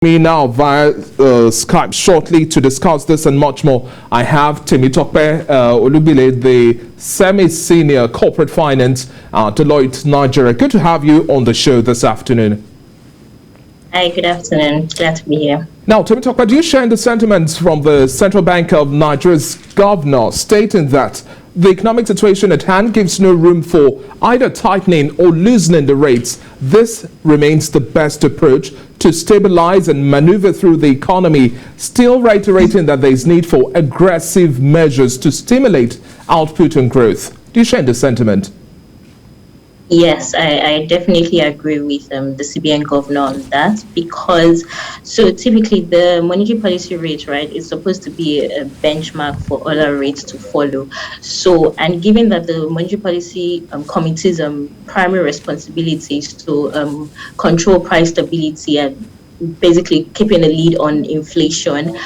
Me now via Skype shortly to discuss this and much more. I have Temitope Olubile, the semi-senior corporate finance at Deloitte, Nigeria. Good to have you on the show this afternoon. Hi, good afternoon. Glad to be here. Now, Temitope, do you share in the sentiments from the Central Bank of Nigeria's governor stating that the economic situation at hand gives no room for either tightening or loosening the rates? This remains the best approach to stabilize and maneuver through the economy, still reiterating that there is need for aggressive measures to stimulate output and growth. Do you share the sentiment? Yes, I definitely agree with the CBN governor on that, because so typically the monetary policy rate, right, is supposed to be a benchmark for other rates to follow. So, and given that the monetary policy committee's primary responsibility is to control price stability and basically keeping a lead on inflation,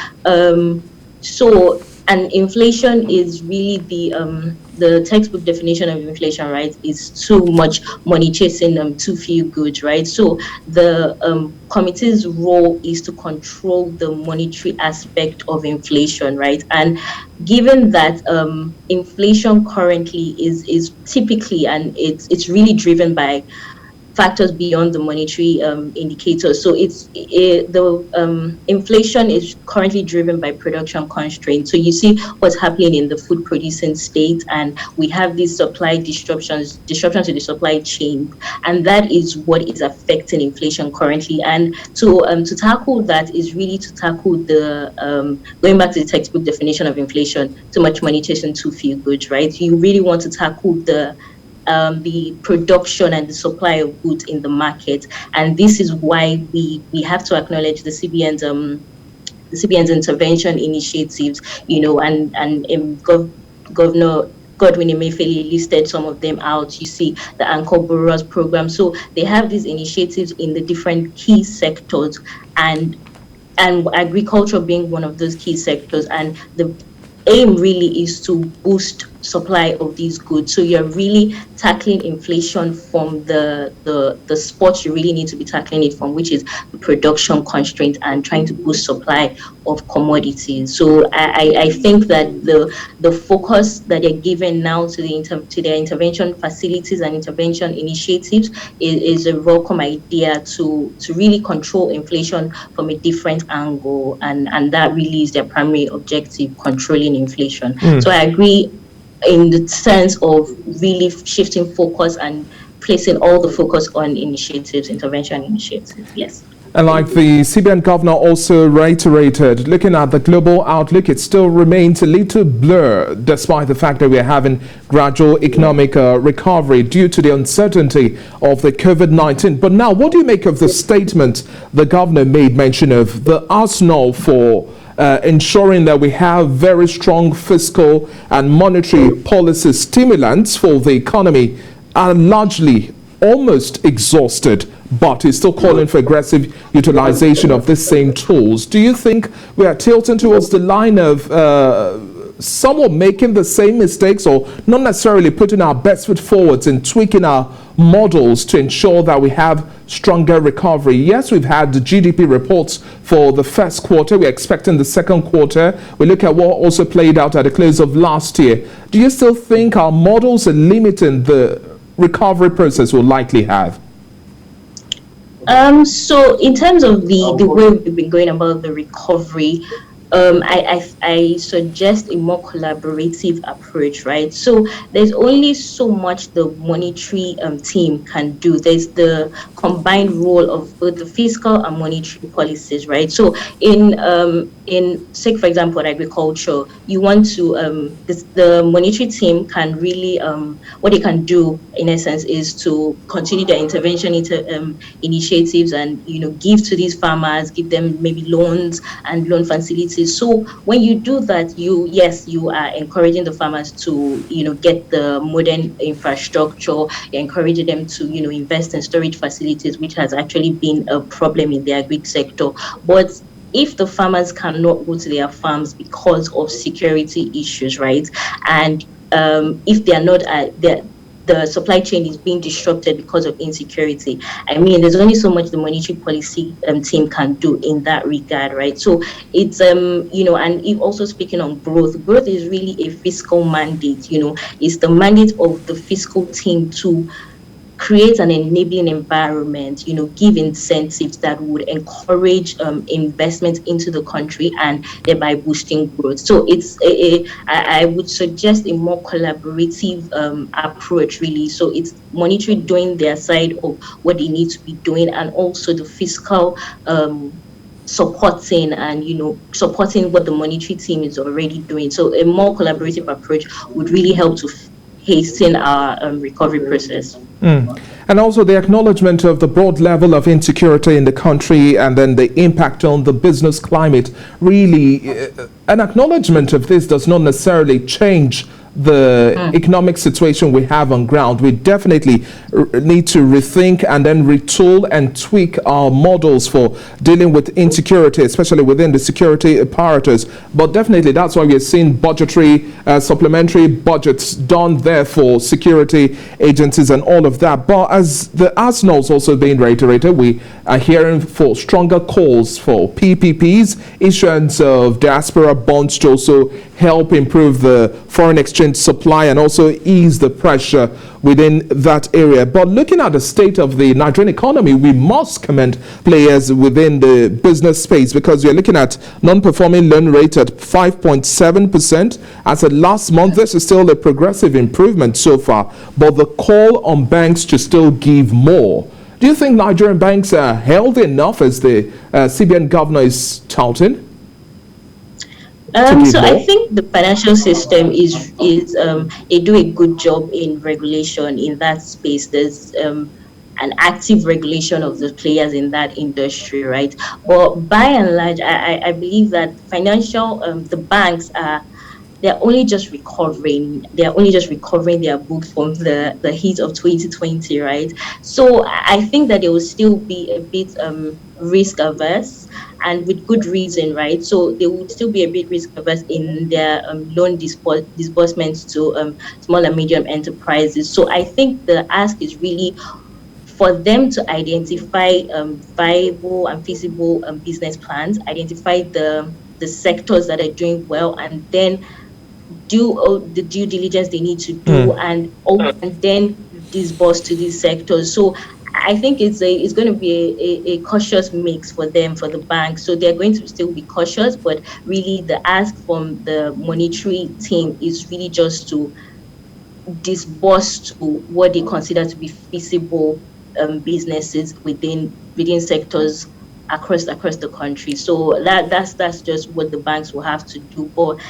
and inflation is really the textbook definition of inflation, right? Is too much money chasing too few goods, right? So the committee's role is to control the monetary aspect of inflation, right? And given that inflation currently is typically, and it's really driven by factors beyond the monetary indicators. So the inflation is currently driven by production constraints. So you see what's happening in the food producing state, and we have these supply disruptions to the supply chain, and that is what is affecting inflation currently. And to tackle that is really to tackle the going back to the textbook definition of inflation: too much money chasing too few goods, right? You really want to tackle the production and the supply of goods in the market, and this is why we have to acknowledge the CBN's intervention initiatives, and Governor Godwin Emefiele listed some of them out. You see the Anchor Borrowers program. So they have these initiatives in the different key sectors, and agriculture being one of those key sectors, and the aim really is to boost supply of these goods. So you're really tackling inflation from the spot you really need to be tackling it from, which is the production constraint and trying to boost supply of commodities. So I think that the focus that they're given now to their intervention facilities and intervention initiatives is a welcome idea to really control inflation from a different angle, and that really is their primary objective, controlling inflation. So I agree in the sense of really shifting focus and placing all the focus on intervention initiatives. Yes. And like the CBN governor also reiterated, looking at the global outlook, it still remains a little blur, despite the fact that we're having gradual economic recovery due to the uncertainty of the COVID-19. But now, what do you make of the statement the governor made mention of the arsenal for ensuring that we have very strong fiscal and monetary policy stimulants for the economy are largely almost exhausted, but is still calling for aggressive utilization of the same tools? Do you think we are tilting towards the line of somewhat making the same mistakes, or not necessarily putting our best foot forwards and tweaking our models to ensure that we have stronger recovery? Yes, we've had the GDP reports for the first quarter. We're expecting the second quarter. We look at what also played out at the close of last year. Do you still think our models are limiting the recovery process we'll likely have? So in terms of the way we've been going about the recovery, I suggest a more collaborative approach, right? So there's only so much the monetary team can do. There's the combined role of both the fiscal and monetary policies, right? So in say, for example, in agriculture, you want to the monetary team can really what they can do in essence is to continue their intervention initiatives and give to these farmers, give them maybe loans and loan facilities. So when you do that, you are encouraging the farmers to get the modern infrastructure. You're encouraging them to invest in storage facilities, which has actually been a problem in the agri sector. But if the farmers cannot go to their farms because of security issues, right, and if they are not the supply chain is being disrupted because of insecurity. I mean, there's only so much the monetary policy team can do in that regard, right? So it's and if also speaking on growth is really a fiscal mandate. It's the mandate of the fiscal team to create an enabling environment, give incentives that would encourage investment into the country and thereby boosting growth. So I would suggest a more collaborative approach, really. So it's monetary doing their side of what they need to be doing, and also the fiscal supporting and supporting what the monetary team is already doing. So a more collaborative approach would really help to hasten our recovery process. And also the acknowledgement of the broad level of insecurity in the country and then the impact on the business climate. Really, an acknowledgement of this does not necessarily change the economic situation we have on ground. We definitely need to rethink and then retool and tweak our models for dealing with insecurity, especially within the security apparatus. But definitely that's why we're seeing budgetary, supplementary budgets done there for security agencies and all of that. But as the arsenal's also being reiterated, we are hearing for stronger calls for PPPs, issuance of diaspora bonds to also help improve the foreign exchange supply and also ease the pressure within that area. But looking at the state of the Nigerian economy, we must commend players within the business space, because we're looking at non-performing loan rate at 5.7%. As of last month, this is still a progressive improvement so far, but the call on banks to still give more. Do you think Nigerian banks are healthy enough, as the CBN governor is touting? So I think the financial system is they do a good job in regulation in that space. There's an active regulation of the players in that industry, right? But by and large, I believe that the banks they're only just recovering. They're only just recovering their books from the heat of 2020, right? So I think that they will still be a bit risk averse, and with good reason, right? So they would still be a bit risk averse in their loan disbursements to small and medium enterprises. So I think the ask is really for them to identify viable and feasible business plans, identify the sectors that are doing well, and then do all the due diligence they need to do, and then disburse to these sectors. So I think it's going to be a cautious mix for them, for the bank. So they're going to still be cautious, but really the ask from the monetary team is really just to disburse to what they consider to be feasible businesses within sectors across the country. So that's just what the banks will have to do. But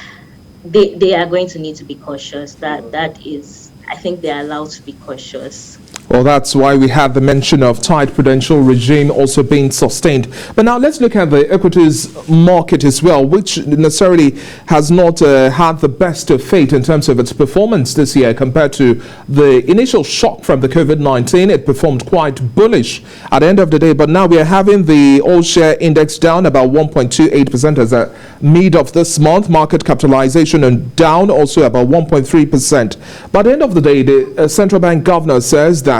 they are going to need to be cautious. That is, I think they are allowed to be cautious. Well, that's why we had the mention of tight prudential regime also being sustained. But now let's look at the equities market as well, which necessarily has not had the best of fate in terms of its performance this year compared to the initial shock from the COVID-19. It performed quite bullish at the end of the day, but now we are having the all-share index down about 1.28% as a mid of this month. Market capitalization and down also about 1.3%. But at the end of the day, the central bank governor says that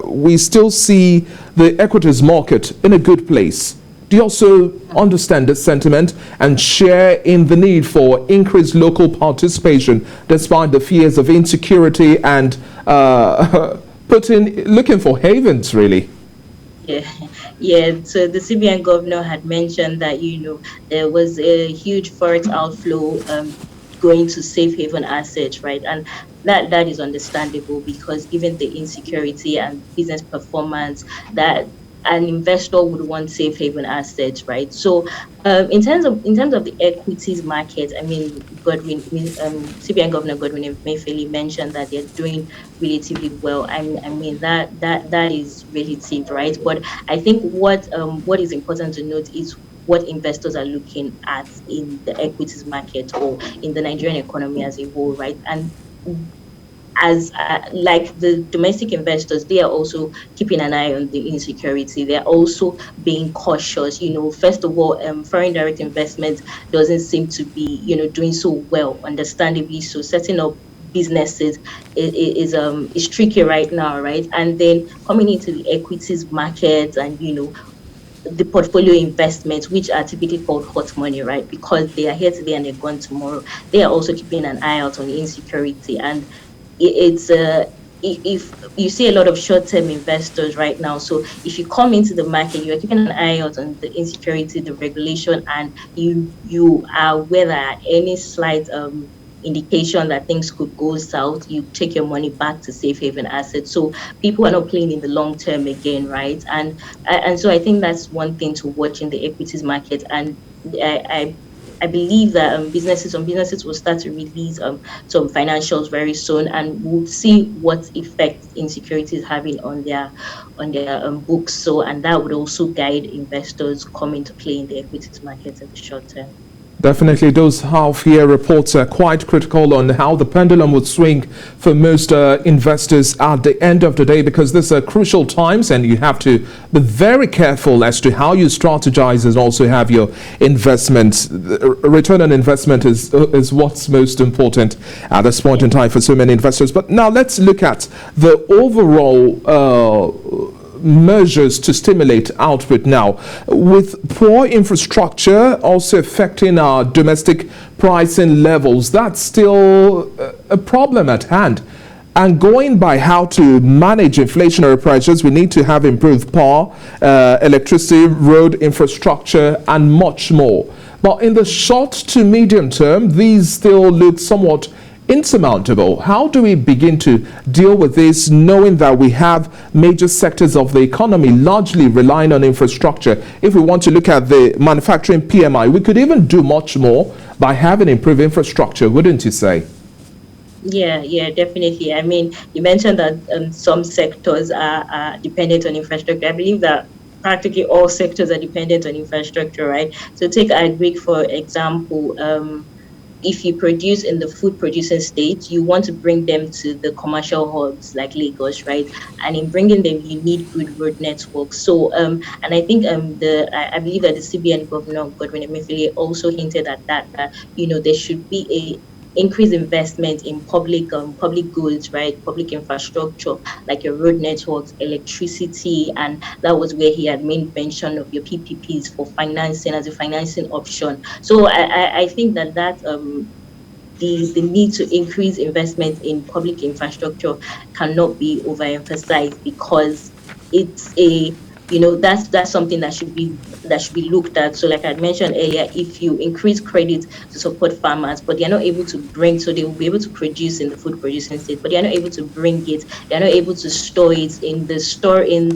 we still see the equities market in a good place. Do you also understand this sentiment and share in the need for increased local participation despite the fears of insecurity and looking for havens, really? Yeah. So the CBN governor had mentioned that there was a huge forex outflow going to safe haven assets, right? And that is understandable, because given the insecurity and business performance, that an investor would want safe haven assets, right? So in terms of the equities market, I mean, CBN Governor Godwin Emefiele mentioned that they're doing relatively well. I mean that is relative, right? But I think what is important to note is what investors are looking at in the equities market or in the Nigerian economy as a whole, right? And as like the domestic investors, they are also keeping an eye on the insecurity. They're also being cautious. First of all, foreign direct investment doesn't seem to be, doing so well, understandably. So setting up businesses is tricky right now, right? And then coming into the equities market and the portfolio investments, which are typically called hot money, right? Because they are here today and they're gone tomorrow. They are also keeping an eye out on insecurity, and it's if you see a lot of short-term investors right now. So if you come into the market, you are keeping an eye out on the insecurity, the regulation, and you are aware that any slight indication that things could go south, you take your money back to safe haven assets. So people are not playing in the long term again, right? And so I think that's one thing to watch in the equities market. And I believe that some businesses will start to release some financials very soon, and we'll see what effect insecurity is having on their books. So, and that would also guide investors coming to play in the equities market in the short term. Definitely, those half-year reports are quite critical on how the pendulum would swing for most investors at the end of the day, because these are crucial times and you have to be very careful as to how you strategize and also have your investments. Return on investment is what's most important at this point in time for so many investors. But now let's look at the overall measures to stimulate output now, with poor infrastructure also affecting our domestic pricing levels. That's still a problem at hand. And going by how to manage inflationary pressures, we need to have improved power, electricity, road infrastructure, and much more. But in the short to medium term, these still look somewhat insurmountable. How do we begin to deal with this, knowing that we have major sectors of the economy largely relying on infrastructure? If we want to look at the manufacturing PMI, we could even do much more by having improved infrastructure, wouldn't you say? Yeah, definitely. I mean, you mentioned that some sectors are dependent on infrastructure. I believe that practically all sectors are dependent on infrastructure, right? So take agri, for example. If you produce in the food producing state, you want to bring them to the commercial hubs like Lagos, right? And in bringing them, you need good road networks. So, and I think I believe that the CBN governor, Godwin Emefiele, also hinted at that there should be a increase investment in public goods, right? Public infrastructure like your road networks, electricity, and that was where he had made mention of your PPPs for financing as a financing option. So I think that the need to increase investment in public infrastructure cannot be overemphasized, because it's that's something that should be looked at. So like I mentioned earlier, if you increase credit to support farmers, but they're not able to bring, so they will be able to produce in the food producing state, but they're not able to bring it, they're not able to store it in the store, in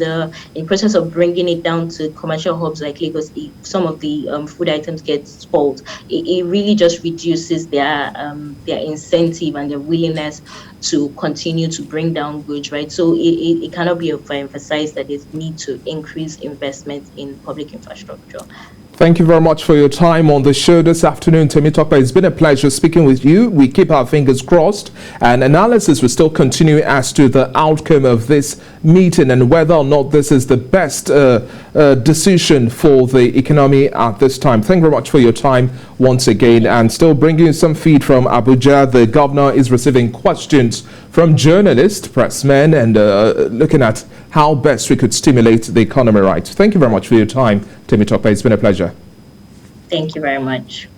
process of bringing it down to commercial hubs like Lagos, some of the food items get spoiled. It really just reduces their incentive and their willingness to continue to bring down goods, right? So it cannot be overemphasized that there's need to increase investment in public infrastructure. Thank you very much for your time on the show this afternoon, Temitope. It's been a pleasure speaking with you. We keep our fingers crossed, and analysis will still continue as to the outcome of this meeting and whether or not this is the best decision for the economy at this time. Thank you very much for your time once again, and still bringing you some feed from Abuja. The governor is receiving questions from journalists, pressmen, and looking at how best we could stimulate the economy, right? Thank you very much for your time, Temitope. It's been a pleasure. Thank you very much.